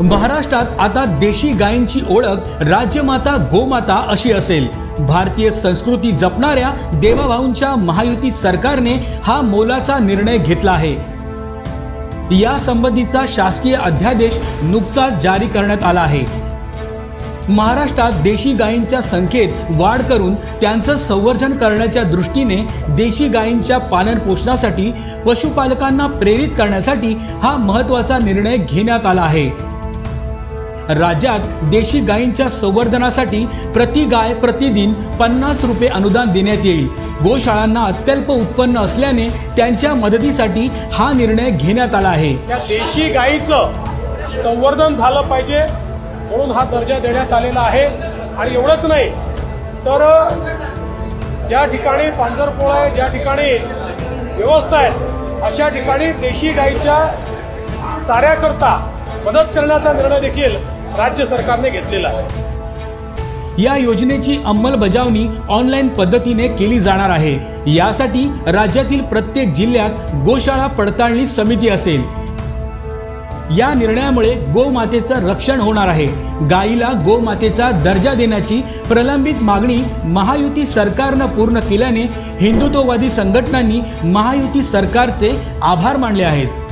महाराष्ट्रात आता देशी गायींची ओळख राजमाता गोमाता अशी असेल। भारतीय संस्कृती जपणाऱ्या देवाभाऊंच्या महायुती सरकारने हा मोलाचा निर्णय घेतला आहे। या संबंधीचा शासकीय अध्यादेश नुकताच जारी करण्यात आला आहे। महाराष्ट्रात देशी गायींच्या संख्येत वाढ करून त्यांचं संवर्धन करण्याच्या दृष्टीने देशी गायींच्या पालन पोषणासाठी पशुपालकांना प्रेरित करण्यासाठी हा महत्त्वाचा निर्णय घेण्यात आला आहे। राज्यात देशी गायींच्या संवर्धनासाठी प्रति गाय प्रतिदिन 50 रुपये अनुदान देण्यात येईल। गोशाळांना अत्यल्प उत्पन्न असल्याने त्यांच्या मदतीसाठी हा निर्णय घेण्यात आला आहे। त्या देशी गायीचं संवर्धन झालं पाहिजे म्हणून हा दर्जा देण्यात आलेला आहे। आणि एवढंच नाही तर ज्या ठिकाणी पांजरपोळ आहे, ज्या ठिकाणी व्यवस्था आहे, अशा ठिकाणी देशी गायीच्या चाऱ्याकरता मदत करण्याचा निर्णय देखील राज्य सरकारने घेतलेला आहे। या योजनेची अंमलबजावणी ऑनलाईन पद्धतीने केली जाणार आहे। यासाठी राज्यातील प्रत्येक जिल्ह्यात गोशाळा पडताळणी समिती असेल। या निर्णयामुळे गोमातेचं रक्षण होणार आहे। गायीला गोमातेचा दर्जा देण्याची प्रलंबित मागणी महायुती सरकारनं पूर्ण केल्याने हिंदुत्ववादी संघटनांनी महायुती सरकारचे आभार मानले आहेत।